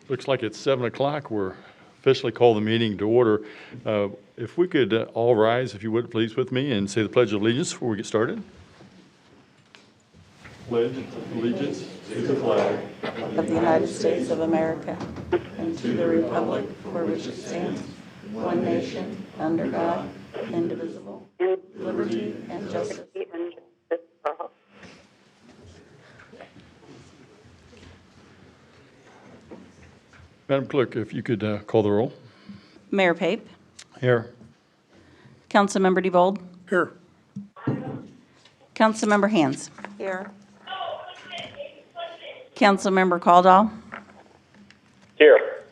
Looks like it's 7 o'clock. We're officially call the meeting to order. If we could all rise, if you would, please, with me and say the Pledge of Allegiance before we get started. Pledge allegiance to the flag of the United States of America and to the republic for which it stands, one nation, under God, indivisible, liberty and justice. Madam Clerk, if you could call the roll. Mayor Pape, Here. Councilmember DeVold, Here. Councilmember Hands. Here. Councilmember Caldwell, Here.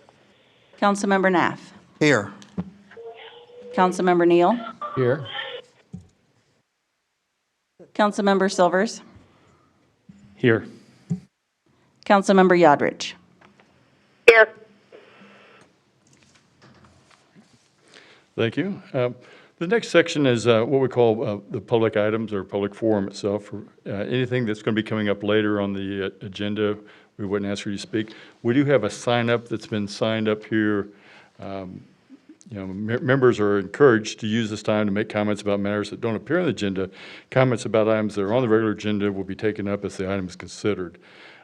Councilmember Naff, Here. Councilmember Neal, Here. Councilmember Silvers, Here. Councilmember Yodridge. Here. Thank you. The next section is what we call the public items or public forum itself. Anything that's going to be coming up later on the agenda, we wouldn't ask for you to speak. We do have a sign up that's been signed up here. Members are encouraged to use this time to make comments about matters that don't appear on the agenda. Comments about items that are on the regular agenda will be taken up as the item is considered.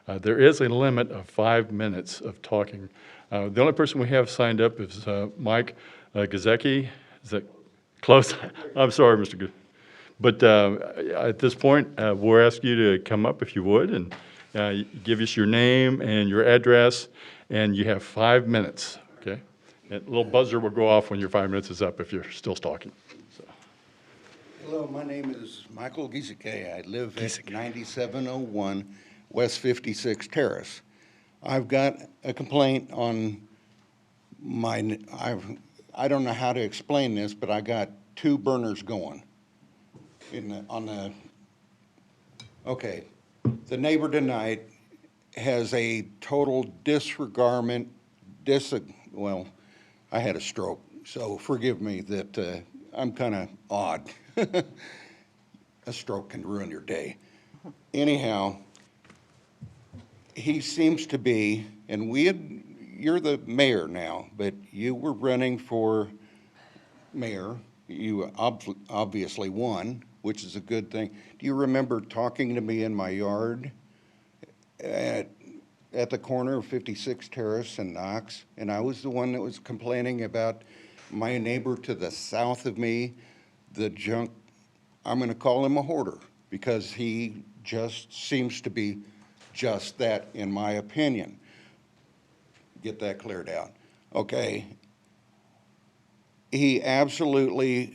There is a limit of 5 minutes of talking. The only person we have signed up is Mike Gazecki. Is that close? I'm sorry, Mr. Good. But at this point, we'll ask you to come up if you would and give us your name and your address, and you have 5 minutes, okay? And a little buzzer will go off when your 5 minutes is up if you're still talking. So. Hello, my name is Michael Giesecke. I live at 9701 West 56 Terrace. I've got a complaint on my, I don't know how to explain this, but I got 2 burners going okay. The neighbor tonight has a total disregardment, well, I had a stroke, so forgive me that I'm kind of odd. A stroke can ruin your day. Anyhow, he seems to be, and you're the mayor now, but you were running for mayor. You obviously won, which is a good thing. Do you remember talking to me in my yard at the corner of 56 Terrace and Knox? And I was the one that was complaining about my neighbor to the south of me, the junk. I'm going to call him a hoarder because he just seems to be just that, in my opinion. Get that cleared out. Okay. He absolutely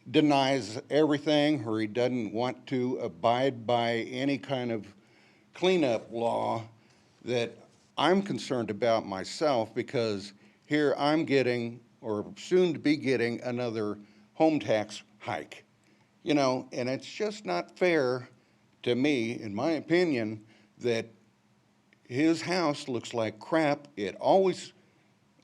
denies everything, or he doesn't want to abide by any kind of cleanup law that I'm concerned about myself, because here I'm getting, or soon to be getting, another home tax hike. You know, and it's just not fair to me, in my opinion, that his house looks like crap. It always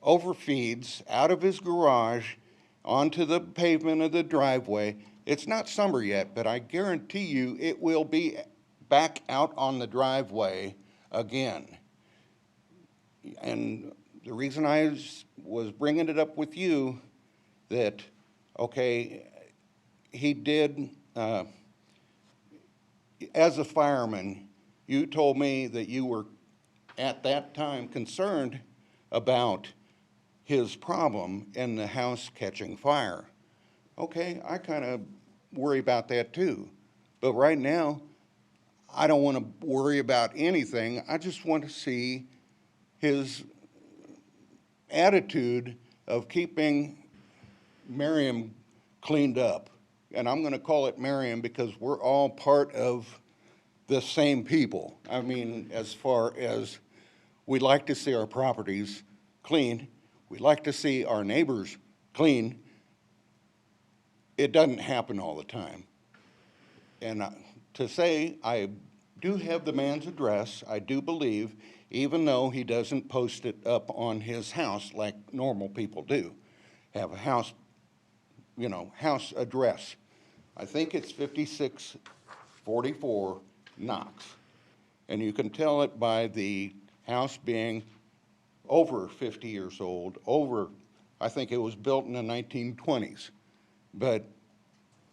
overfeeds out of his garage onto the pavement of the driveway. It's not summer yet, but I guarantee you it will be back out on the driveway again. And the reason I was bringing it up with you, that, okay, he did, as a fireman, you told me that you were at that time concerned about his problem and the house catching fire. Okay, I kind of worry about that too. But right now, I don't want to worry about anything. I just want to see his attitude of keeping Merriam cleaned up. And I'm going to call it Merriam because we're all part of the same people. I mean, as far as we like to see our properties clean, we like to see our neighbors clean. It doesn't happen all the time. And to say I do have the man's address, I do believe, even though he doesn't post it up on his house like normal people do, have a house, you know, house address. I think it's 5644 Knox. And you can tell it by the house being over 50 years old, I think it was built in the 1920s. But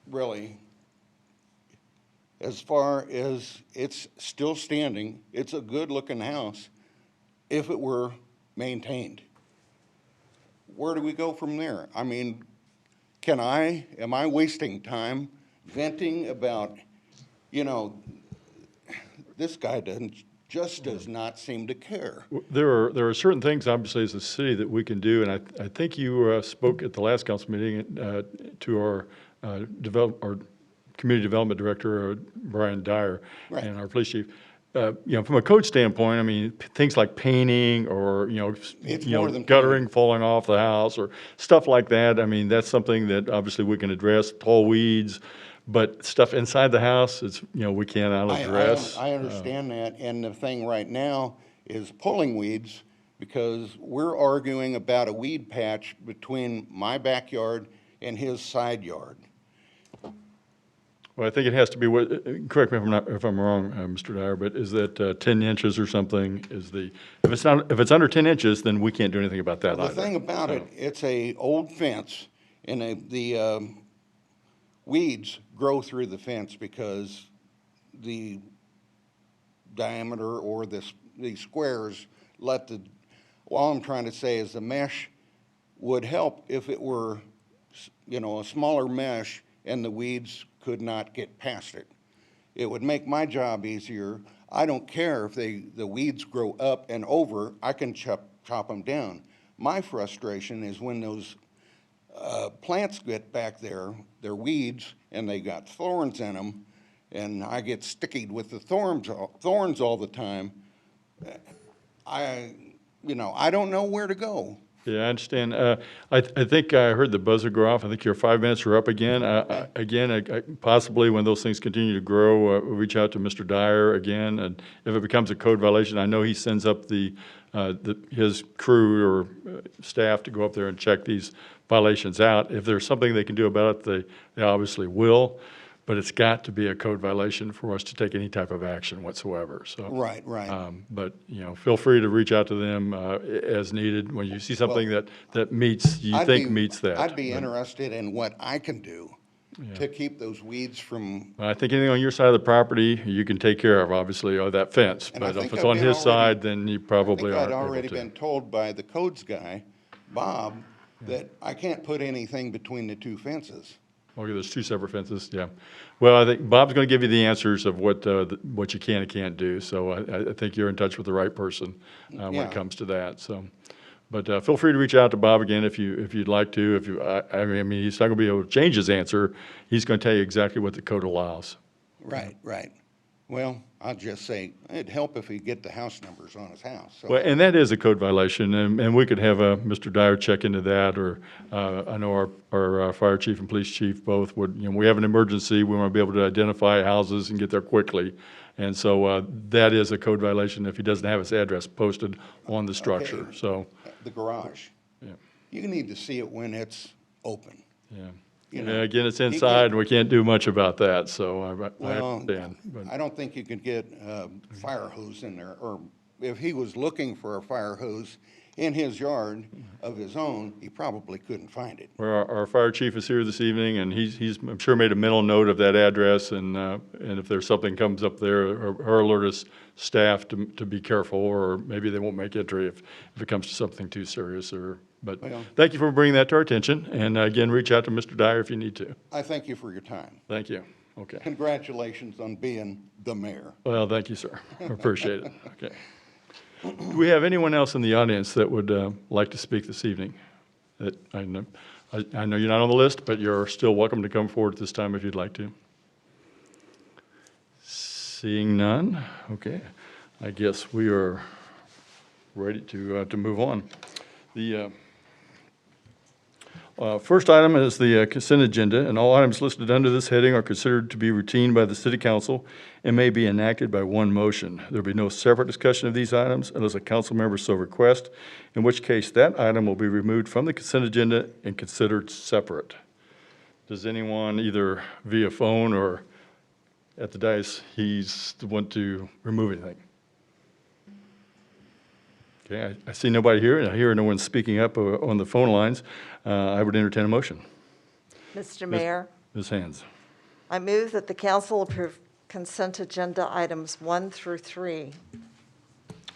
really, as far as it's still standing, it's a good-looking house if it were maintained. Where do we go from there? I mean, am I wasting time venting about, this guy does not seem to care. There are certain things, obviously, as a city that we can do, and I think you spoke at the last council meeting to our community development director, Brian Dyer, Right. and our police chief. From a code standpoint, I mean, things like painting or, It's more than guttering painting. falling off the house or stuff like that. I mean, that's something that obviously we can address, tall weeds, but stuff inside the house, we cannot address. I understand that, and the thing right now is pulling weeds, because we're arguing about a weed patch between my backyard and his side yard. Well, I think it has to be, correct me if I'm wrong, Mr. Dyer, but is that 10 inches or something if it's under 10 inches, then we can't do anything about that The either. thing about it, it's a old fence, and the weeds grow through the fence because the diameter or the squares all I'm trying to say is the mesh would help if it were, a smaller mesh and the weeds could not get past it. It would make my job easier. I don't care if the weeds grow up and over, I can chop them down. My frustration is when those plants get back there, they're weeds, and they got thorns in them, and I get stickied with the thorns all the time. I don't know where to go. Yeah, I understand. I think I heard the buzzer go off. I think your 5 minutes are up again. Possibly when those things continue to grow, reach out to Mr. Dyer again. And if it becomes a code violation, I know he sends up his crew or staff to go up there and check these violations out. If there's something they can do about it, they obviously will. But it's got to be a code violation for us to take any type of action whatsoever. So, Right. but feel free to reach out to them as needed when you see something that meets meets that. I'd be interested in what I can do to keep those weeds from. I think anything on your side of the property you can take care of, obviously, or that fence. And I But if think it's I've on been his already- side, then you probably I aren't think I'd able already to. been told by the codes guy, Bob, that I can't put anything between the two fences. Okay, there's two separate fences, yeah. Well, I think Bob's going to give you the answers of what you can and can't do. So I think you're in touch with the right person when Yeah. it comes to that. So, but feel free to reach out to Bob again if you'd like to. I mean, he's not going to be able to change his answer. He's going to tell you exactly what the code allows. Right. Well, I'll just say, it'd help if he get the house numbers on his house. So- Well, and that is a code violation, and we could have Mr. Dyer check into that, or I know our fire chief and police chief both would, we have an emergency, we want to be able to identify houses and get there quickly. And so that is a code violation if he doesn't have his address posted on the structure, Okay. so, The garage. yeah. You need to see it when it's open. Yeah. You Yeah, know, again, it's you inside, can't- and we can't do much about that, so I Well, understand. But I don't think you could get a fire hose in there, or if he was looking for a fire hose in his yard of his own, he probably couldn't find it. Well, our fire chief is here this evening, and he's I'm sure made a mental note of that address, and if there's something comes up there, or alert us staff to be careful, or maybe they won't make entry if it comes to something too serious, but Well- thank you for bringing that to our attention, and again, reach out to Mr. Dyer if you need to. I thank you for your time. Thank you. Okay. Congratulations on being the mayor. Well, thank you, sir. I appreciate it. Okay. Do we have anyone else in the audience that would like to speak this evening? That I know you're not on the list, but you're still welcome to come forward at this time if you'd like to. Seeing none, okay. I guess we are ready to move on. The first item is the consent agenda, and all items listed under this heading are considered to be routine by the city council and may be enacted by one motion. There will be no separate discussion of these items unless a council member so requests, in which case that item will be removed from the consent agenda and considered separate. Does anyone, either via phone or at the dais, he's the one to remove anything. Okay, I see nobody here, and I hear no one speaking up on the phone lines. I would entertain a motion. Mr. Mayor, Ms. Hands. I move that the council approve consent agenda items 1 through 3.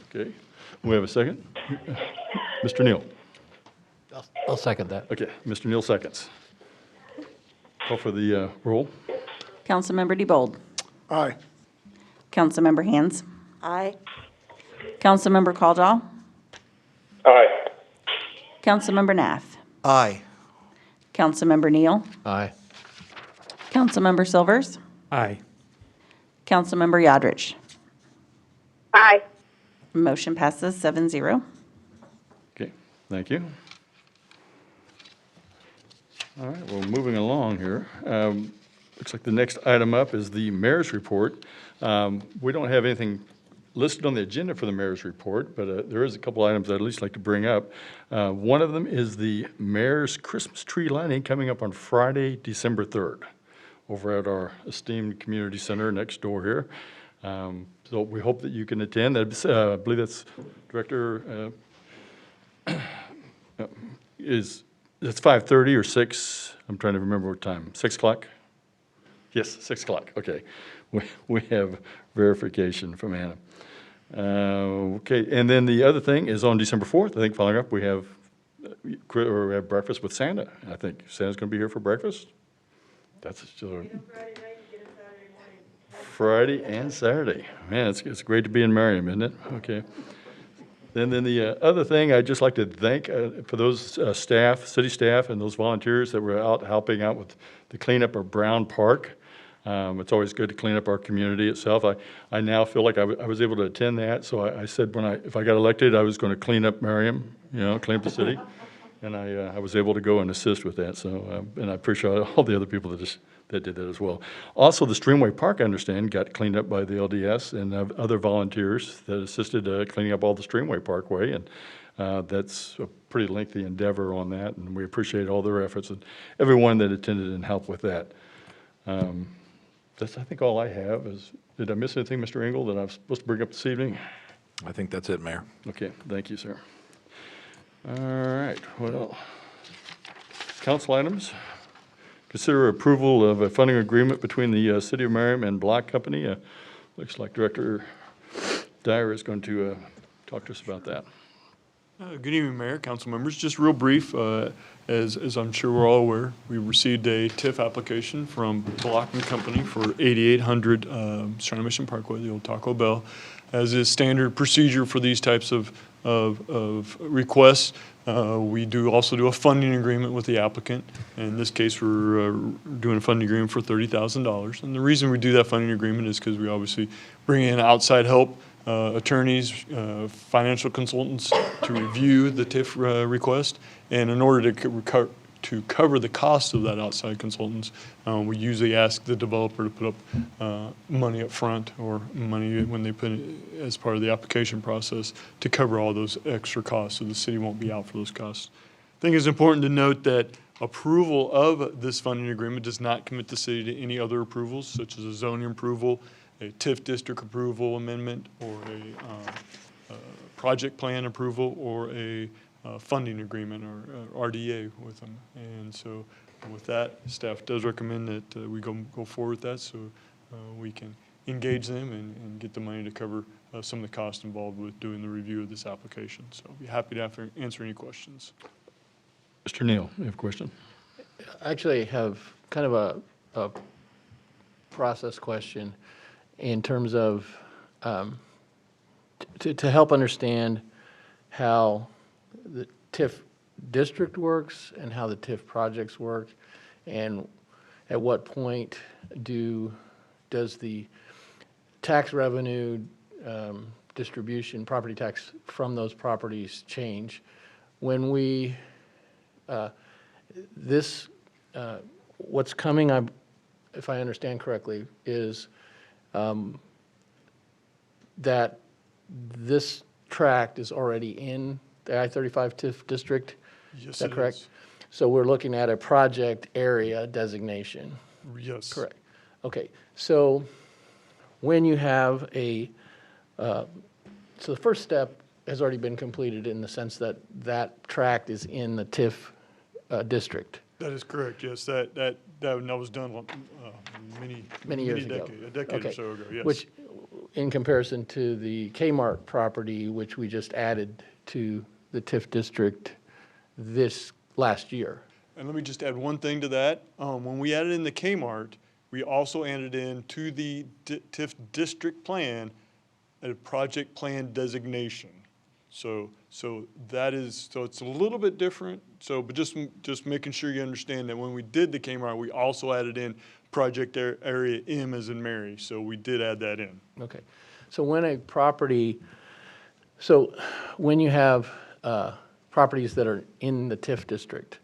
Okay, we have a second? Mr. Neal. I'll second that. Okay, Mr. Neal seconds. Call for the roll. Councilmember DeBold. Aye. Councilmember Hands. Aye. Councilmember Caldwell. Aye. Councilmember Nath. Aye. Councilmember Neal. Aye. Councilmember Silvers. Aye. Councilmember Yodrich. Aye. Motion passes 7-0. Okay, thank you. All right, well, moving along here. Looks like the next item up is the mayor's report. We don't have anything listed on the agenda for the mayor's report, but there is a couple items I'd at least like to bring up. One of them is the mayor's Christmas tree lighting coming up on Friday, December 3rd, over at our esteemed community center next door here. So we hope that you can attend. I believe that's Director, that's 5:30 or 6? I'm trying to remember what time. 6 o'clock? Yes, 6 o'clock, okay. We have verification from Anna. Okay, and then the other thing is on December 4th, I think following up, we have breakfast with Santa. I think Santa's going to be here for breakfast. That's still Friday and Saturday. Man, it's great to be in Merriam, isn't it? Okay. And then the other thing, I'd just like to thank for those staff, city staff, and those volunteers that were out helping out with the cleanup of Brown Park. It's always good to clean up our community itself. I now feel like I was able to attend that, so I said if I got elected, I was going to clean up Merriam, clean up the city. And I was able to go and assist with that, so, and I appreciate all the other people that did that as well. Also, the Streamway Park, I understand, got cleaned up by the LDS and other volunteers that assisted cleaning up all the Streamway Parkway, and that's a pretty lengthy endeavor on that, and we appreciate all their efforts and everyone that attended and helped with that. That's, I think, all I have. Did I miss anything, Mr. Engel, that I was supposed to bring up this evening? I think that's it, Mayor. Okay, thank you, sir. All right, well, council items. Consider approval of a funding agreement between the City of Merriam and Block Company. Looks like Director Dyer is going to talk to us about that. Good evening, Mayor, council members. Just real brief, as I'm sure we're all aware, we received a TIF application from Block & Company for 8800 Strand Mission Parkway, the old Taco Bell. As is standard procedure for these types of requests, we also do a funding agreement with the applicant. In this case, we're doing a funding agreement for $30,000. And the reason we do that funding agreement is because we obviously bring in outside help, attorneys, financial consultants to review the TIF request. And in order to cover the cost of that outside consultants, we usually ask the developer to put up money up front or money when they put it as part of the application process to cover all those extra costs, so the city won't be out for those costs. I think it's important to note that approval of this funding agreement does not commit the city to any other approvals, such as a zoning approval, a TIF district approval amendment, or a project plan approval, or a funding agreement or RDA with them. And so with that, staff does recommend that we go forward with that so we can engage them and get the money to cover some of the costs involved with doing the review of this application. So I'll be happy to answer any questions. Mr. Neal, you have a question? I actually have kind of a process question in terms of to help understand how the TIF district works and how the TIF projects work, and at what point does the tax revenue distribution, property tax from those properties change? When we, what's coming, if I understand correctly, is that this tract is already in the I-35 TIF district? Yes, Is that it correct? is. So we're looking at a project area designation? Yes. Correct. Okay, so when you have so the first step has already been completed in the sense that that tract is in the TIF district. That is correct, yes. That was done Many years ago. A decade or Okay. so ago, yes. Which, in comparison to the Kmart property, which we just added to the TIF district this last year. And let me just add one thing to that. When we added in the Kmart, we also added in to the TIF district plan a project plan designation. So it's a little bit different. But just making sure you understand that when we did the Kmart, we also added in project area M as in Mary. So we did add that in. Okay. So when you have properties that are in the TIF district,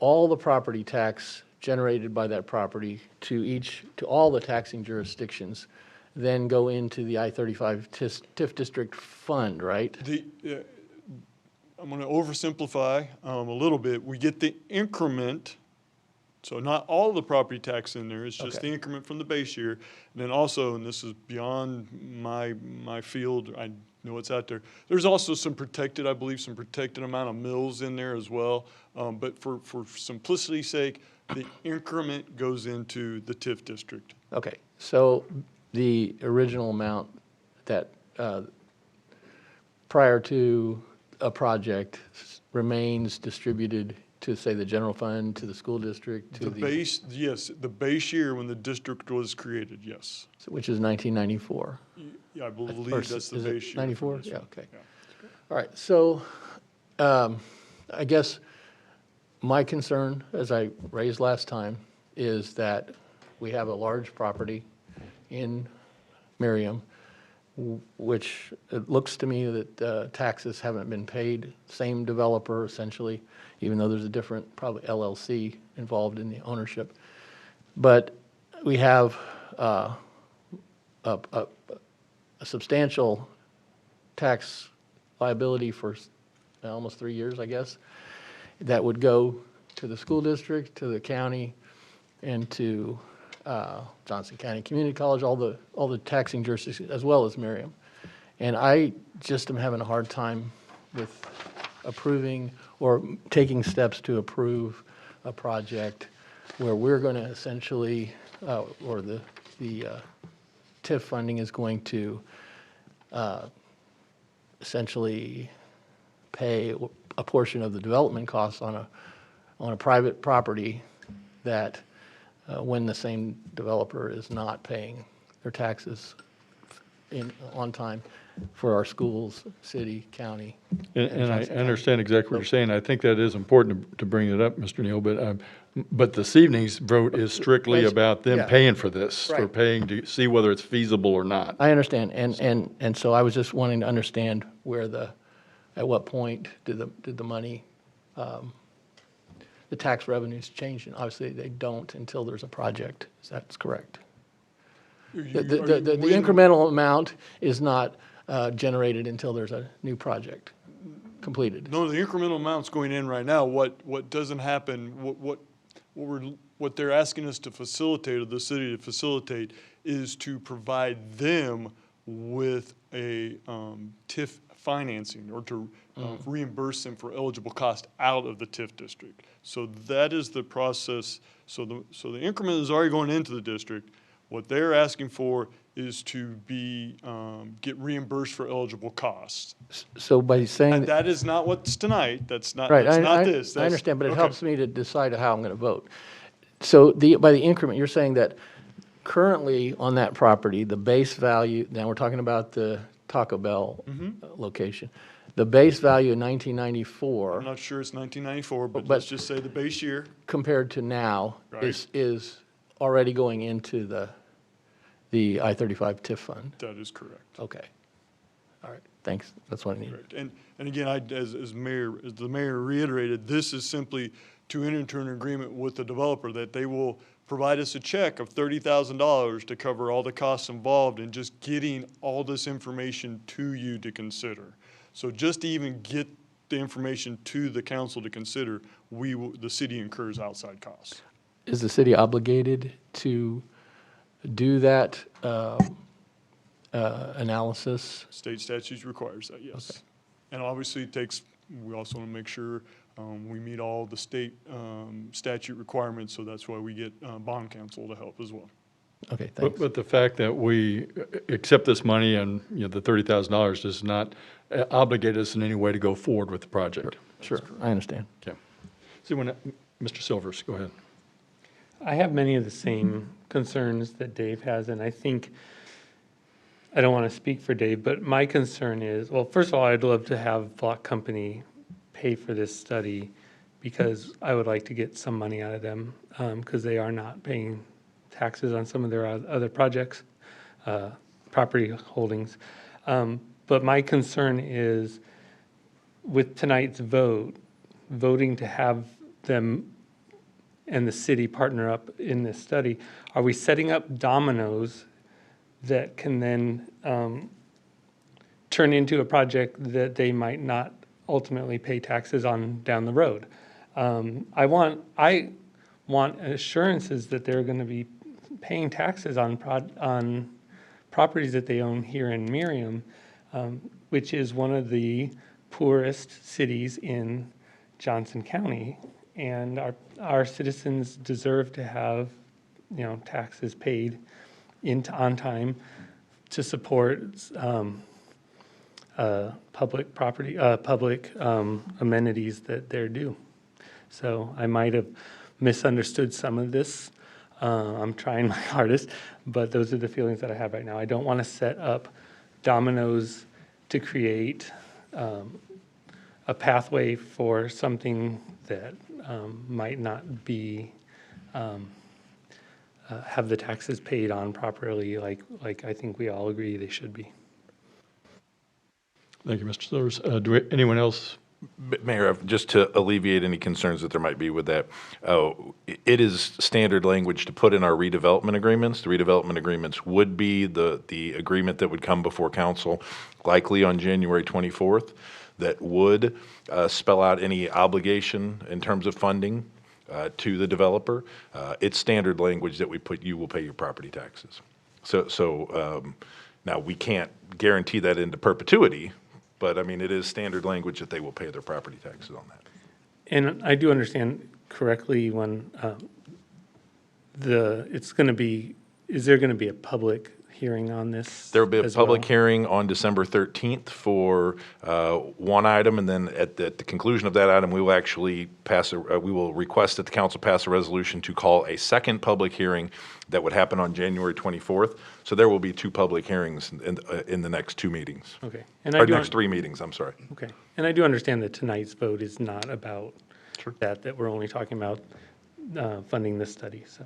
all the property tax generated by that property to all the taxing jurisdictions then go into the I-35 TIF district fund, right? I'm going to oversimplify a little bit. We get the increment, so not all the property tax in there, it's just Okay. the increment from the base year. And then also, and this is beyond my field, I know it's out there, there's also some protected, I believe, some protected amount of mills in there as well. But for simplicity's sake, the increment goes into the TIF district. Okay, so the original amount that, prior to a project remains distributed to, say, the general fund, to the school district, to The base, yes, the base year when the district was created, yes. which is 1994. Yeah, I believe Or that's the is base it year. 94? Yes, Yeah, sir. okay. Yeah. All right, so I guess my concern, as I raised last time, is that we have a large property in Merriam, which it looks to me that taxes haven't been paid, same developer essentially, even though there's a different, probably LLC involved in the ownership. But we have a substantial tax liability for almost 3 years, I guess, that would go to the school district, to the county, and to Johnson County Community College, all the taxing jurisdictions, as well as Merriam. And I just am having a hard time with approving or taking steps to approve a project where we're going to essentially, or the TIF funding is going to essentially pay a portion of the development costs on a private property that when the same developer is not paying their taxes on time for our schools, city, county. And I understand exactly what you're saying. I think that is important to bring it up, Mr. Neal, but this evening's vote is strictly Yes, about them yeah. paying for this, for Right. paying to see whether it's feasible or not. I understand, and so I was just wanting to understand at what point did the money, the tax revenues change? And obviously, they don't until there's a project. That's correct. The incremental amount is not generated until there's a new project completed. No, the incremental amount's going in right now. What doesn't happen, what they're asking us to facilitate, or the city to facilitate, is to provide them with a TIF financing, or to reimburse them for eligible cost out of the TIF district. So that is the process. So the increment is already going into the district. What they're asking for is to get reimbursed for eligible costs. So by saying. And that is not what's tonight. That's not, Right, that's not I this. I understand, but it okay. helps me to decide how I'm going to vote. So by the increment, you're saying that currently on that property, the base value, now we're talking about the Taco Bell location, the base value in 1994 I'm not sure it's 1994, but But- let's just say the base year. compared to now Right. is already going into the I-35 TIF fund. That is correct. Okay. All right, thanks. That's what I needed. Correct. And again, as the mayor reiterated, this is simply to enter into an agreement with the developer that they will provide us a check of $30,000 to cover all the costs involved in just getting all this information to you to consider. So just to even get the information to the council to consider, the city incurs outside costs. Is the city obligated to do that analysis? State statute requires that, yes. And obviously it takes, we also want to make sure we meet all the state statute requirements, so that's why we get bond counsel to help as well. Okay, But, thanks. but the fact that we accept this money and, the $30,000 does not obligate us in any way to go forward with the project. Sure, I understand. Okay. So when, Mr. Silvers, go ahead. I have many of the same concerns that Dave has, and I think, I don't want to speak for Dave, but my concern is, well, first of all, I'd love to have Block Company pay for this study because I would like to get some money out of them because they are not paying taxes on some of their other projects, property holdings. But my concern is with tonight's voting to have them and the city partner up in this study, are we setting up dominoes that can then turn into a project that they might not ultimately pay taxes on down the road? I want assurances that they're going to be paying taxes on properties that they own here in Merriam, which is one of the poorest cities in Johnson County. And our citizens deserve to have, taxes paid on time to support public property, public amenities that they're due. So I might have misunderstood some of this. I'm trying my hardest, but those are the feelings that I have right now. I don't want to set up dominoes to create a pathway for something that might not be have the taxes paid on properly, like I think we all agree they should be. Thank you, Mr. Silvers. Anyone else? Mayor, just to alleviate any concerns that there might be with that, it is standard language to put in our redevelopment agreements. The redevelopment agreements would be the agreement that would come before council, likely on January 24th, that would spell out any obligation in terms of funding to the developer. It's standard language that we put, you will pay your property taxes. So now we can't guarantee that into perpetuity, but I mean, it is standard language that they will pay their property taxes on that. And I do understand correctly when it's going to be, is there going to be a public hearing on this? There will be a as public well? hearing on December 13th for one item, and then at the conclusion of that item, we will actually we will request that the council pass a resolution to call a second public hearing that would happen on January 24th. So there will be two public hearings in the next two meetings. Okay. Or next three meetings, I'm sorry. Okay. And I do understand that tonight's vote is not about that we're only talking about funding this study. So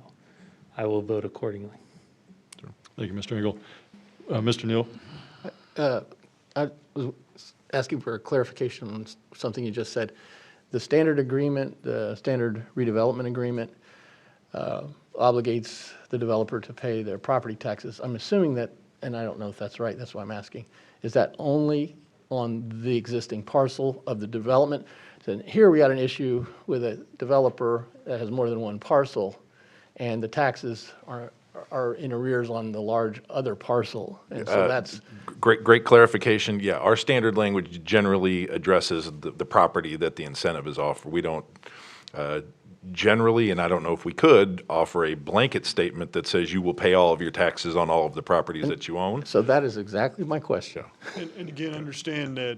I will vote accordingly. Thank you, Mr. Engel. Mr. Neal? I was asking for a clarification on something you just said. The standard agreement, the standard redevelopment agreement obligates the developer to pay their property taxes. I'm assuming that, and I don't know if that's right, that's why I'm asking, is that only on the existing parcel of the development? So here we got an issue with a developer that has more than one parcel, and the taxes are in arrears on the large other parcel, and so that's... Great clarification. Yeah, our standard language generally addresses the property that the incentive is offered. We don't generally, and I don't know if we could, offer a blanket statement that says you will pay all of your taxes on all of the properties that you own. So that is exactly my question. And again, understand that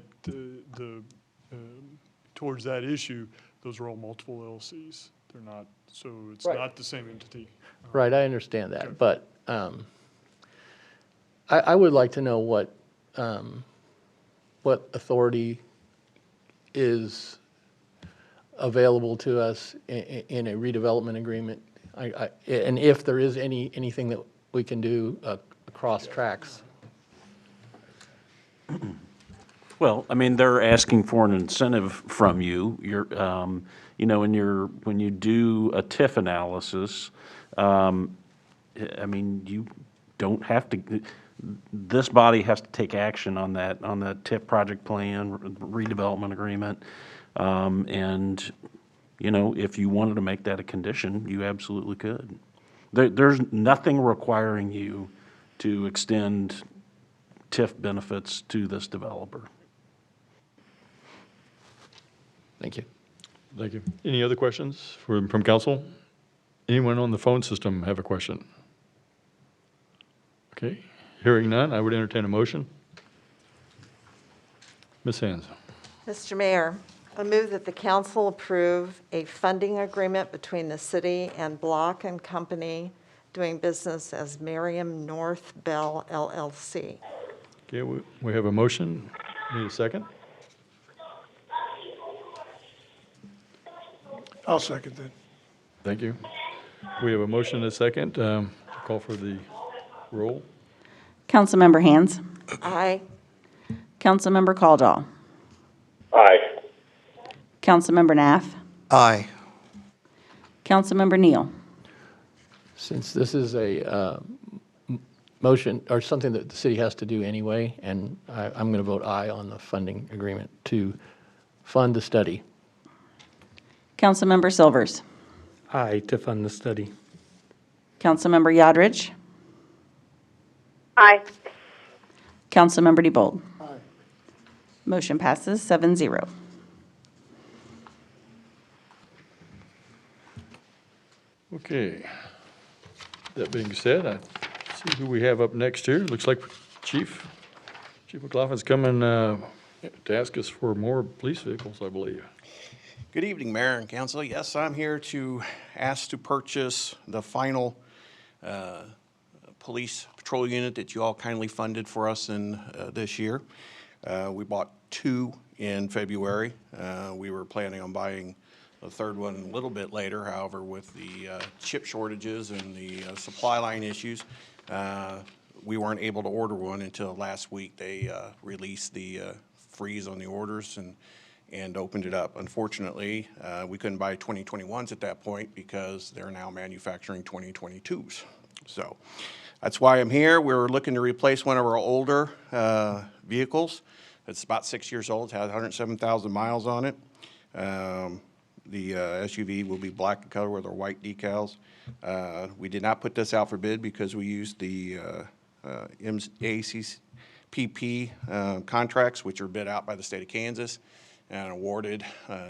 towards that issue, those are all multiple LLCs. They're not, so it's Right. not the same entity. Right, I understand that, but I would like to know what authority is available to us in a redevelopment agreement, and if there is anything that we can do across tracks. Well, I mean, they're asking for an incentive from you. You're, when you do a TIF analysis, I mean, you don't have to, this body has to take action on that TIF project plan, redevelopment agreement. And, if you wanted to make that a condition, you absolutely could. There's nothing requiring you to extend TIF benefits to this developer. Thank you. Thank you. Any other questions from council? Anyone on the phone system have a question? Okay, hearing none, I would entertain a motion. Ms. Hands. Mr. Mayor, I move that the council approve a funding agreement between the city and Block and Company doing business as Merriam North Bell LLC. Okay, we have a motion. Need a second? I'll second that. Thank you. We have a motion and a second. Call for the roll. Councilmember Hands. Aye. Councilmember Caldwell. Aye. Councilmember Naff. Aye. Councilmember Neal. Since this is a motion, or something that the city has to do anyway, and I'm going to vote aye on the funding agreement to fund the study. Councilmember Silvers. Aye to fund the study. Councilmember Yodridge. Aye. Councilmember DeBold. Motion passes 7-0. Okay. That being said, I see who we have up next here. Looks like Chief McLaughlin's coming to ask us for more police vehicles, I believe. Good evening, Mayor and Council. Yes, I'm here to ask to purchase the final police patrol unit that you all kindly funded for us in this year. We bought 2 in February. We were planning on buying the third one a little bit later. However, with the chip shortages and the supply line issues, we weren't able to order one until last week. They released the freeze on the orders and opened it up. Unfortunately, we couldn't buy 2021s at that point because they're now manufacturing 2022s. So that's why I'm here. We're looking to replace one of our older vehicles. It's about 6 years old. It has 107,000 miles on it. The SUV will be black in color with our white decals. We did not put this out for bid because we used the ACPP contracts, which are bid out by the state of Kansas and awarded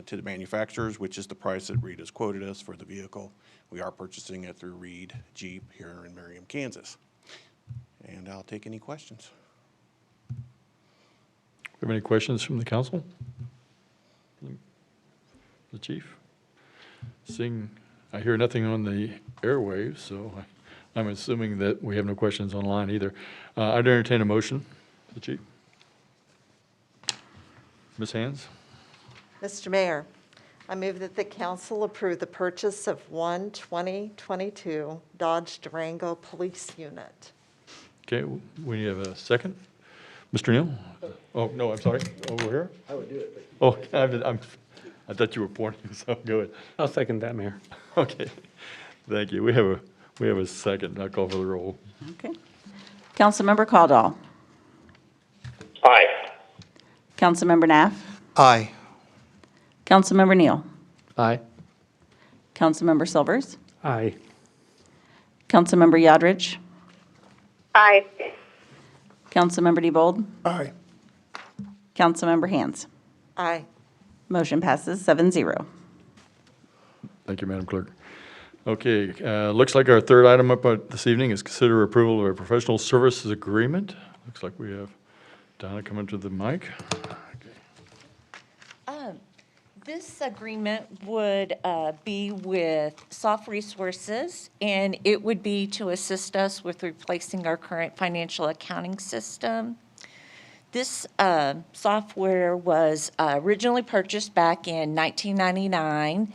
to the manufacturers, which is the price that Reed has quoted us for the vehicle. We are purchasing it through Reed Jeep here in Merriam, Kansas. And I'll take any questions. Have any questions from the council? The chief? I hear nothing on the airwaves, so I'm assuming that we have no questions online either. I'd entertain a motion. The chief? Ms. Hands? Mr. Mayor, I move that the council approve the purchase of one 2022 Dodge Durango police unit. Okay, we have a second. Mr. Neal? Oh, no, I'm sorry. Over here? I would do it, but. Oh, I thought you were pointing, so go ahead. I'll second that, Mayor. Okay, thank you. We have a second. I'll call for the roll. Okay. Councilmember Caldwell. Aye. Councilmember Naff. Aye. Councilmember Neal. Aye. Councilmember Silvers. Aye. Councilmember Yodridge. Aye. Councilmember DeBold. Aye. Councilmember Hands. Aye. Motion passes 7-0. Thank you, Madam Clerk. Okay, looks like our third item up this evening is consider approval of a professional services agreement. Looks like we have Donna coming to the mic. This agreement would be with Soft Resources, and it would be to assist us with replacing our current financial accounting system. This software was originally purchased back in 1999,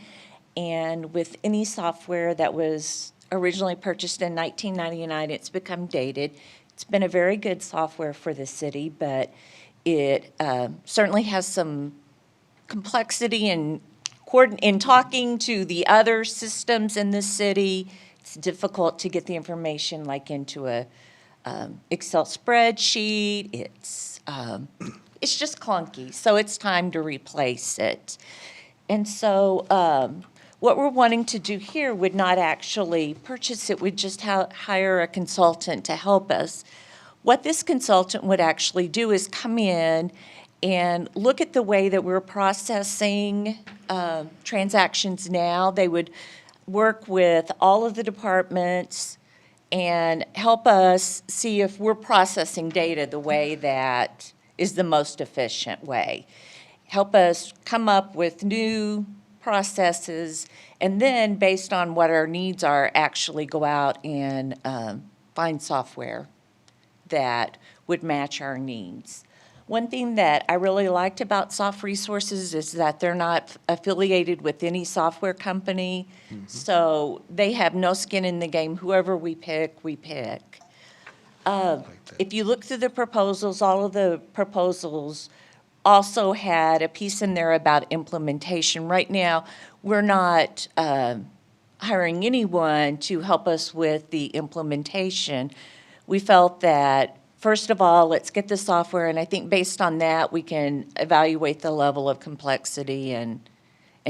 and with any software that was originally purchased in 1999, it's become dated. It's been a very good software for the city, but it certainly has some complexity in talking to the other systems in the city. It's difficult to get the information like into a Excel spreadsheet. It's just clunky, so it's time to replace it. And so What we're wanting to do here would not actually purchase it, we'd just hire a consultant to help us. What this consultant would actually do is come in and look at the way that we're processing transactions now. They would work with all of the departments and help us see if we're processing data the way that is the most efficient way. Help us come up with new processes, and then based on what our needs are, actually go out and find software that would match our needs. One thing that I really liked about Soft Resources is that they're not affiliated with any software company, so they have no skin in the game. Whoever we pick, we pick. If you look through the proposals, all of the proposals also had a piece in there about implementation. Right now, we're not hiring anyone to help us with the implementation. We felt that, first of all, let's get the software, and I think based on that, we can evaluate the level of complexity and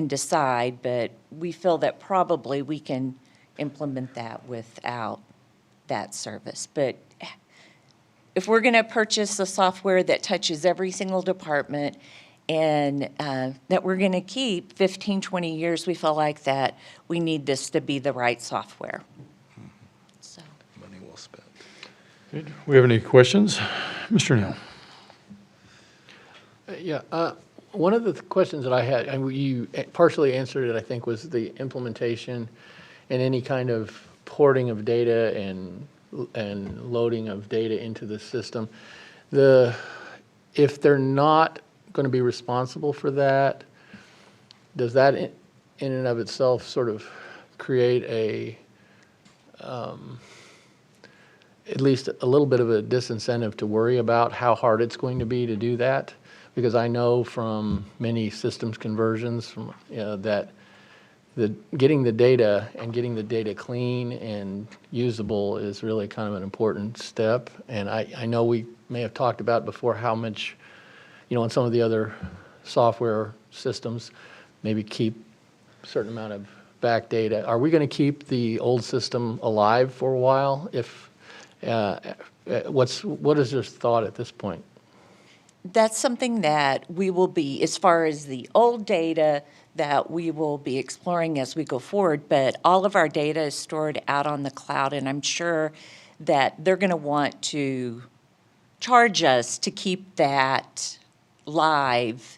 decide, but we feel that probably we can implement that without that service. But if we're going to purchase a software that touches every single department and that we're going to keep 15, 20 years, we feel like that we need this to be the right software. So. Money well spent. Do we have any questions? Mr. Neal? Yeah, one of the questions that I had, and you partially answered it, I think, was the implementation and any kind of porting of data and loading of data into the system. If they're not going to be responsible for that, does that in and of itself sort of create at least a little bit of a disincentive to worry about how hard it's going to be to do that? Because I know from many systems conversions that getting the data and getting the data clean and usable is really kind of an important step. And I know we may have talked about before how much, in some of the other software systems, maybe keep a certain amount of back data. Are we going to keep the old system alive for a while? What is your thought at this point? That's something that we will be, as far as the old data, that we will be exploring as we go forward, but all of our data is stored out on the cloud, and I'm sure that they're going to want to charge us to keep that live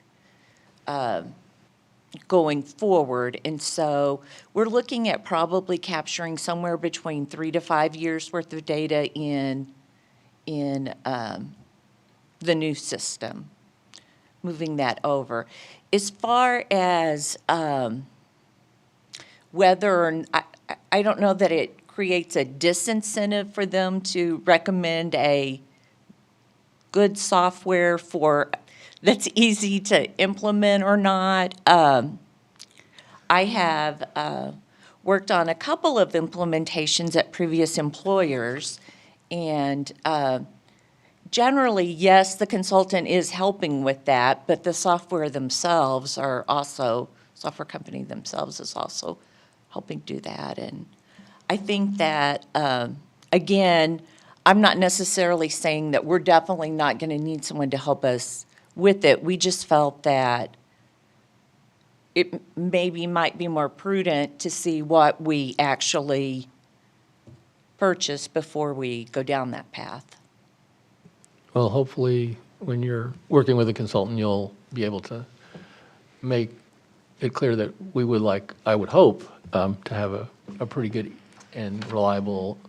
going forward. And so we're looking at probably capturing somewhere between 3 to 5 years worth of data in the new system, moving that over. As far as whether I don't know that it creates a disincentive for them to recommend a good software that's easy to implement or not. I have worked on a couple of implementations at previous employers, and generally, yes, the consultant is helping with that, but the software company themselves is also helping do that. And I think that, again, I'm not necessarily saying that we're definitely not going to need someone to help us with it. We just felt that it maybe might be more prudent to see what we actually purchase before we go down that path. Well, hopefully, when you're working with a consultant, you'll be able to make it clear that we would like, I would hope, to have a pretty good and reliable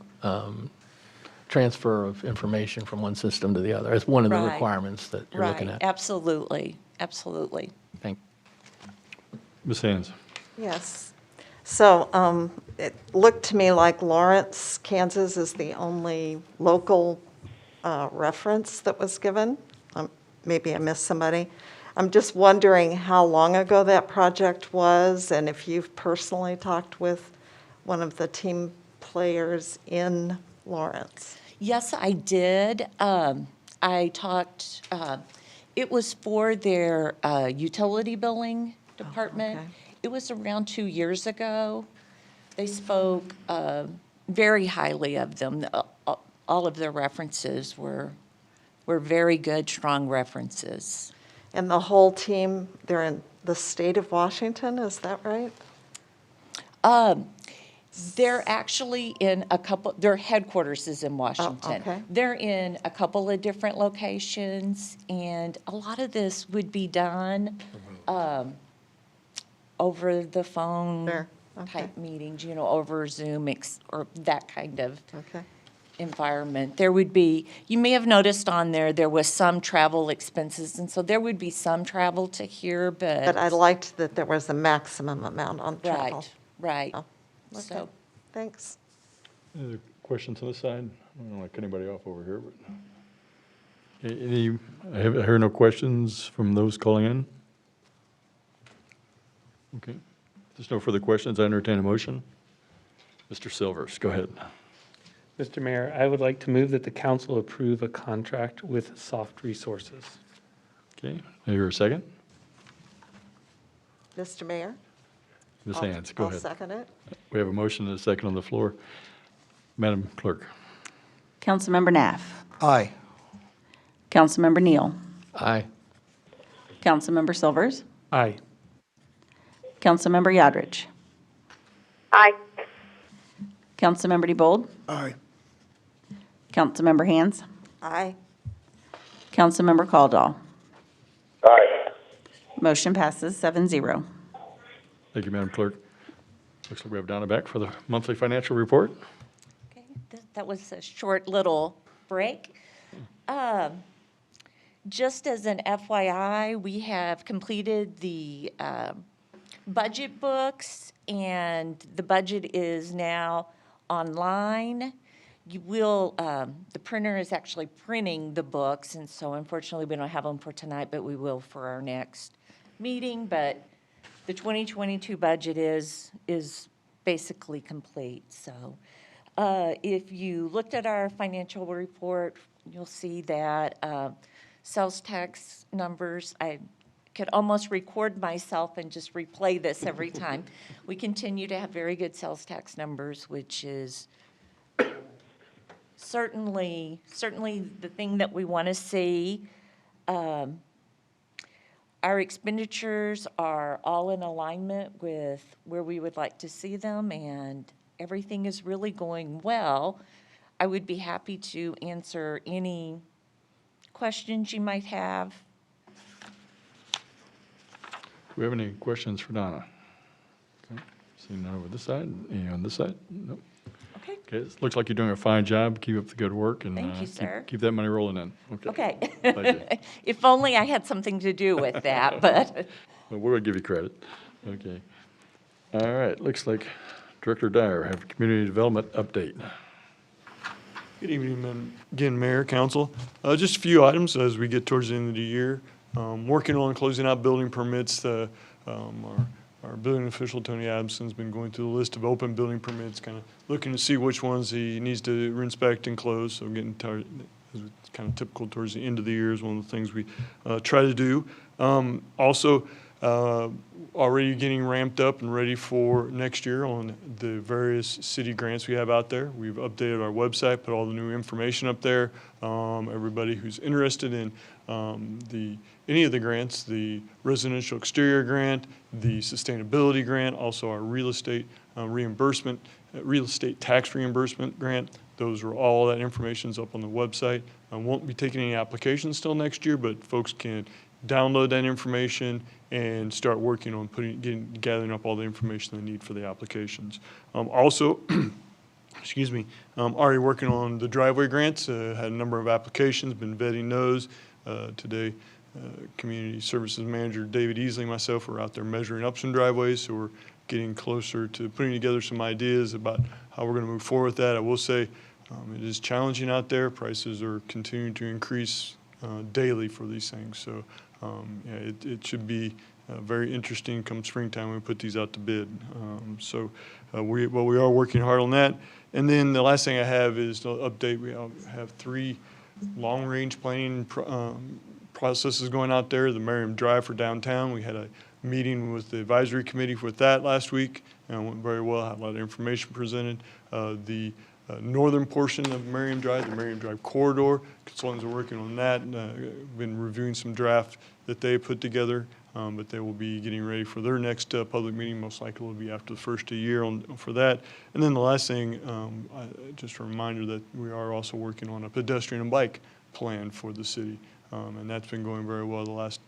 transfer of information from one system to the other. It's one of the Right. requirements that you're looking Right, at. absolutely, absolutely. Thank Ms. Haynes? Yes. So it looked to me like Lawrence, Kansas is the only local reference that was given. Maybe I missed somebody. I'm just wondering how long ago that project was, and if you've personally talked with one of the team players in Lawrence. Yes, I did. I talked, it was for their utility billing department. okay. it was around 2 years ago. They spoke very highly of them. All of their references were very good, strong references. And the whole team, they're in the state of Washington, is that right? They're actually in a couple, their headquarters is in Washington. okay. They're in a couple of different locations, and a lot of this would be done over the phone Sure, okay. type meetings, over Zoom or that kind of Okay. environment. There would be, you may have noticed on there was some travel expenses, and so there would be some travel to here, but. But I liked that there was a maximum amount on travel. Right. Oh, okay. So, Thanks. Any other questions on this side? I don't want to cut anybody off over here, but. I hear no questions from those calling in? Okay. If there's no further questions, I entertain a motion. Mr. Silvers, go ahead. Mr. Mayor, I would like to move that the council approve a contract with Soft Resources. Okay, I hear a second. Mr. Mayor? Ms. Hands, go ahead. I'll second it. We have a motion and a second on the floor. Madam Clerk. Councilmember Naff. Aye. Councilmember Neal. Aye. Councilmember Silvers. Aye. Councilmember Yodrich. Aye. Councilmember DeBold. Aye. Councilmember Hands. Aye. Councilmember Caldwell. Aye. Motion passes 7-0. Thank you, Madam Clerk. Looks like we have Donna back for the monthly financial report. okay, that was a short little break. Just as an FYI, we have completed the budget books, and the budget is now online. You will, the printer is actually printing the books, and so unfortunately, we don't have them for tonight, but we will for our next meeting. But the 2022 budget is basically complete. So if you looked at our financial report, you'll see that sales tax numbers, I could almost record myself and just replay this every time. We continue to have very good sales tax numbers, which is certainly the thing that we want to see. Our expenditures are all in alignment with where we would like to see them, and everything is really going well. I would be happy to answer any questions you might have. Do we have any questions for Donna? Okay. Seeing none over this side. Any on this side? Nope. Okay. Okay, it looks like you're doing a fine job. Keep up the good work and Thank you, sir. keep that money rolling in. Okay. Thank you. If only I had something to do with that, but. Well, we'll give you credit. Okay. All right, looks like Director Dyer have a community development update. Good evening, again, Mayor, Council. Just a few items as we get towards the end of the year. Working on closing out building permits. Our building official, Tony Adamson's been going through the list of open building permits, kind of looking to see which ones he needs to reinspect and close. So getting tired, it's kind of typical towards the end of the year is one of the things we try to do. Also, already getting ramped up and ready for next year on the various city grants we have out there. We've updated our website, put all the new information up there. Everybody who's interested in any of the grants, the residential exterior grant, the sustainability grant, also our real estate reimbursement, real estate tax reimbursement grant. Those are all that information's up on the website. I won't be taking any applications till next year, but folks can download that information and start working on gathering up all the information they need for the applications. Also, excuse me, already working on the driveway grants. Had a number of applications, been vetting those. Today, Community Services Manager David Easley and myself were out there measuring up some driveways, so we're getting closer to putting together some ideas about how we're going to move forward with that. I will say it is challenging out there. Prices are continuing to increase daily for these things. So yeah, it should be very interesting come springtime when we put these out to bid. We are working hard on that. And then the last thing I have is to update. We have 3 long-range planning processes going out there. The Merriam Drive for downtown. We had meeting with the advisory committee with that last week, and it went very well, had a lot of information presented. The northern portion of Merriam Drive, the Merriam Drive corridor, consultants are working on that, and been reviewing some draft that they put together, but they will be getting ready for their next public meeting, most likely will be after the first of the year for that. And then the last thing, just a reminder that we are also working on a pedestrian and bike plan for the city, and that's been going very well. The last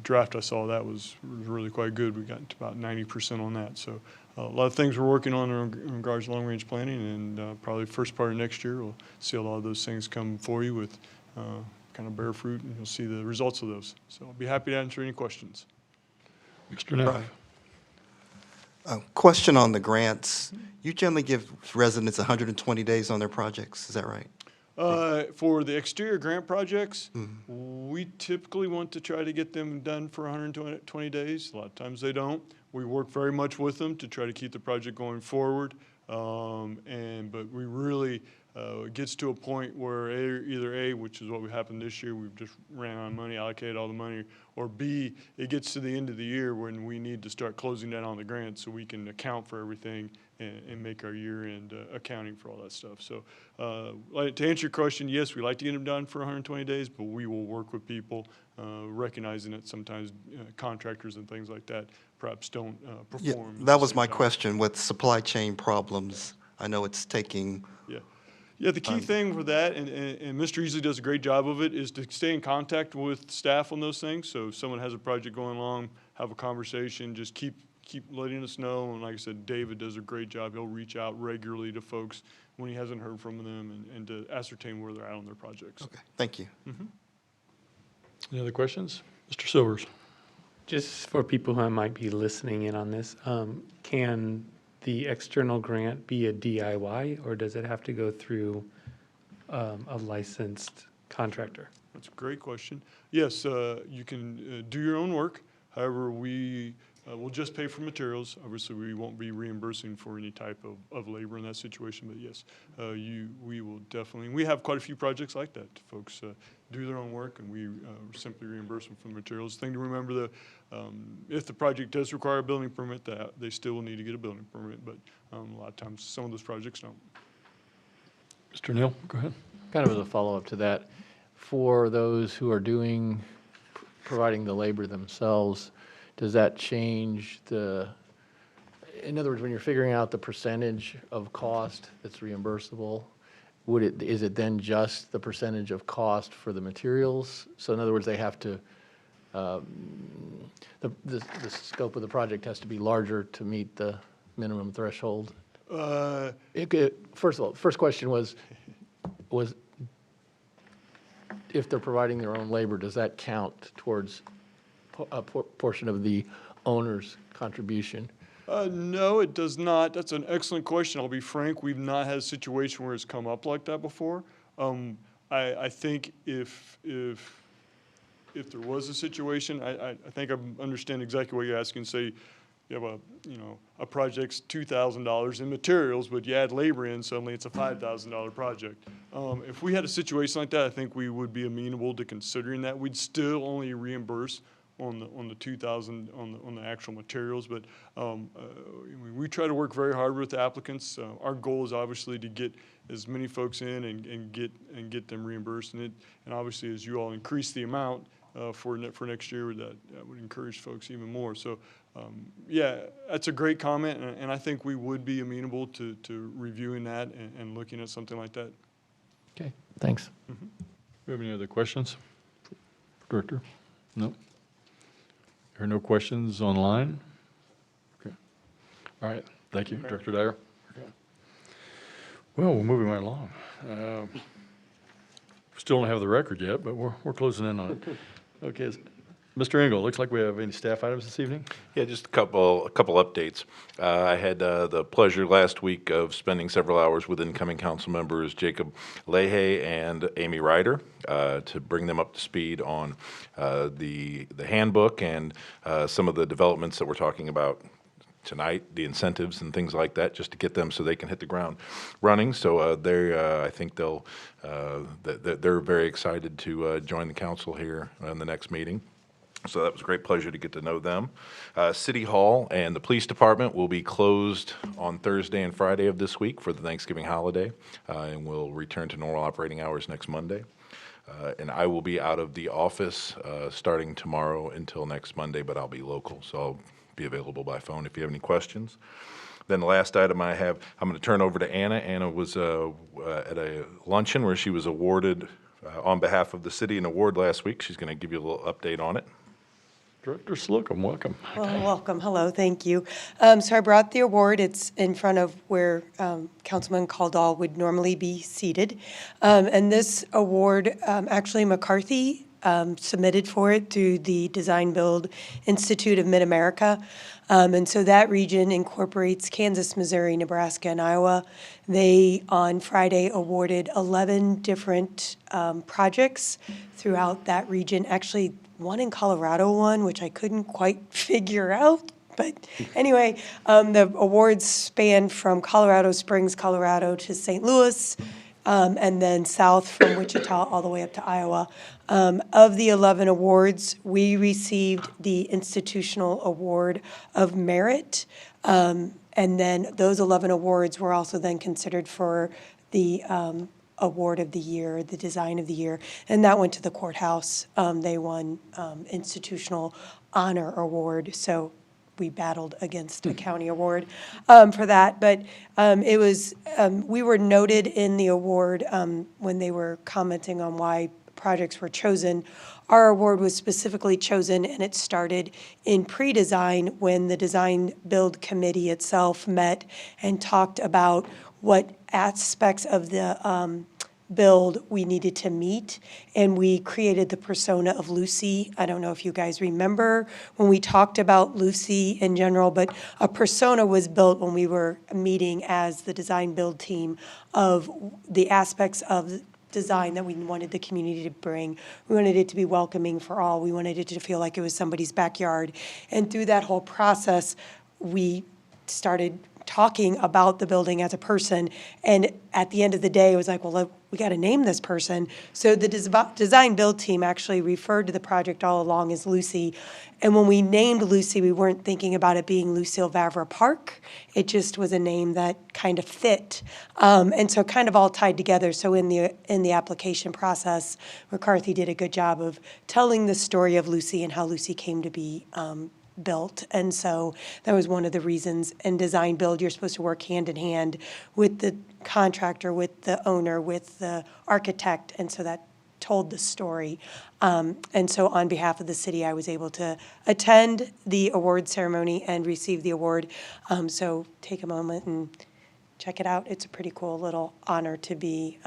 draft I saw, that was really quite good. We got to about 90% on that. So a lot of things we're working on in regards to long-range planning, and probably first part of next year, we'll see a lot of those things come for you with kind of bear fruit, and you'll see the results of those. So I'll be happy to answer any questions. Mr. Neff. Question on the grants. You generally give residents 120 days on their projects, is that right? For the exterior grant projects, we typically want to try to get them done for 120 days. A lot of times they don't. We work very much with them to try to keep the project going forward. But we really, it gets to a point where either which is what happened this year, we've just ran out of money, allocated all the money, or B, it gets to the end of the year when we need to start closing down on the grant so we can account for everything and make our year-end accounting for all that stuff. So to answer your question, yes, we like to get them done for 120 days, but we will work with people, recognizing that sometimes contractors and things like that perhaps don't perform. Yeah, that was my question with supply chain problems. I know it's taking. Yeah, the key thing for that, and Mr. Easley does a great job of it, is to stay in contact with staff on those things. So if someone has a project going along, have a conversation, just keep letting us know. And like I said, David does a great job. He'll reach out regularly to folks when he hasn't heard from them and to ascertain where they're at on their projects. Okay, thank you. Any other questions? Mr. Silvers. Just for people who might be listening in on this, can the external grant be a DIY, or does it have to go through a licensed contractor? That's a great question. Yes, you can do your own work. However, we will just pay for materials. Obviously, we won't be reimbursing for any type of labor in that situation, but yes, we will definitely. We have quite a few projects like that. Folks do their own work, and we simply reimburse them for the materials. Thing to remember, if the project does require a building permit, that they still will need to get a building permit, but a lot of times some of those projects don't. Mr. Neal, go ahead. Kind of as a follow-up to that, for those who are providing the labor themselves, does that change in other words, when you're figuring out the percentage of cost that's reimbursable, is it then just the percentage of cost for the materials? So in other words, they have to, the scope of the project has to be larger to meet the minimum threshold? First of all, first question was if they're providing their own labor, does that count towards a portion of the owner's contribution? No, it does not. That's an excellent question. I'll be frank, we've not had a situation where it's come up like that before. I think if there was a situation, I think I understand exactly what you're asking. Say you have a project's $2,000 in materials, but you add labor in, suddenly it's a $5,000 project. If we had a situation like that, I think we would be amenable to considering that. We'd still only reimburse on the 2,000 on the actual materials, but we try to work very hard with the applicants. Our goal is obviously to get as many folks in and get them reimbursed, and obviously as you all increase the amount for next year, that would encourage folks even more. So yeah, that's a great comment, and I think we would be amenable to reviewing that and looking at something like that. Okay, thanks. Do we have any other questions? Director? No? There are no questions online? Okay. All right, thank you, Director Dyer. Okay. Well, we're moving right along. Still don't have the record yet, but we're closing in on it. Okay, Mr. Engel, looks like we have any staff items this evening? Yeah, just a couple updates. I had the pleasure last week of spending several hours with incoming council members Jacob Leahy and Amy Ryder to bring them up to speed on the handbook and some of the developments that we're talking about tonight, the incentives and things like that, just to get them so they can hit the ground running. So I think they're very excited to join the council here in the next meeting. So that was a great pleasure to get to know them. City Hall and the Police Department will be closed on Thursday and Friday of this week for the Thanksgiving holiday, and will return to normal operating hours next Monday. And I will be out of the office starting tomorrow until next Monday, but I'll be local, so I'll be available by phone if you have any questions. Then the last item I have, I'm going to turn over to Anna. Anna was at a luncheon where she was awarded, on behalf of the city, an award last week. She's going to give you a little update on it. Director Slocum, welcome. Well, welcome. Hello, thank you. So I brought the award. It's in front of where Councilman Caldwell would normally be seated. And this award, actually McCarthy submitted for it through the Design Build Institute of Mid-America. And so that region incorporates Kansas, Missouri, Nebraska, and Iowa. They, on Friday, awarded 11 different projects throughout that region. Actually, one in Colorado won, which I couldn't quite figure out. But anyway, the awards span from Colorado Springs, Colorado to St. Louis, and then south from Wichita all the way up to Iowa. Of the 11 awards, we received the Institutional Award of Merit. And then those 11 awards were also then considered for the Award of the Year, the Design of the Year, and that went to the courthouse. They won Institutional Honor Award, so we battled against a county award for that. But it was, we were noted in the award when they were commenting on why projects were chosen. Our award was specifically chosen, and it started in pre-design when the Design Build Committee itself met and talked about what aspects of the build we needed to meet, and we created the persona of Lucy. I don't know if you guys remember when we talked about Lucy in general, but a persona was built when we were meeting as the design build team of the aspects of design that we wanted the community to bring. We wanted it to be welcoming for all. We wanted it to feel like it was somebody's backyard. And through that whole process, we started talking about the building as a person. And at the end of the day, it was like, well, we got to name this person. So the design build team actually referred to the project all along as Lucy. And when we named Lucy, we weren't thinking about it being Lucille Vavra Park. It just was a name that kind of fit. And so kind of all tied together. So in the application process, McCarthy did a good job of telling the story of Lucy and how Lucy came to be built. And so that was one of the reasons in design build, you're supposed to work hand in hand with the contractor, with the owner, with the architect. And so that told the story. And so on behalf of the city, I was able to attend the award ceremony and receive the award. So take a moment and check it out. It's a pretty cool little honor to be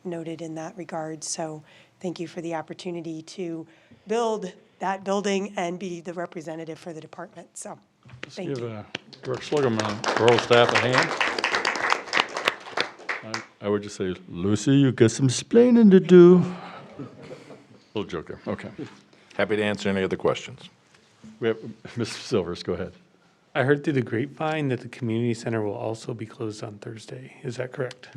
noted in that regard. So thank you for the opportunity to build that building and be the representative for the department. So, thank you. Give Director Slocum and her whole staff a hand. I would just say, Lucy, you got some splaining to do. Little joke there. Okay. Happy to answer any other questions. We have Mr. Silvers. Go ahead. I heard through the grapevine that the community center will also be closed on Thursday. Is that correct?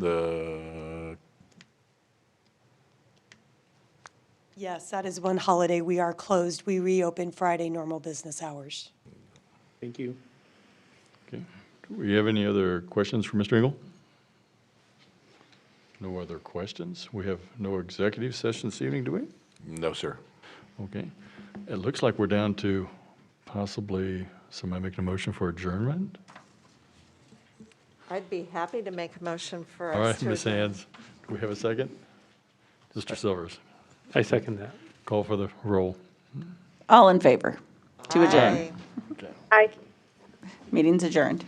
Yes, that is one holiday we are closed. We reopen Friday, normal business hours. Thank you. Okay. Do we have any other questions for Mr. Engel? No other questions? We have no executive session this evening, do we? No, sir. Okay. It looks like we're down to possibly somebody making a motion for adjournment. I'd be happy to make a motion for All us right, to Ms. adjourn. Hands, do we have a second? Mr. Silvers, I second that. call for the roll. All in favor to adjourn. Aye. Aye. Meeting's adjourned.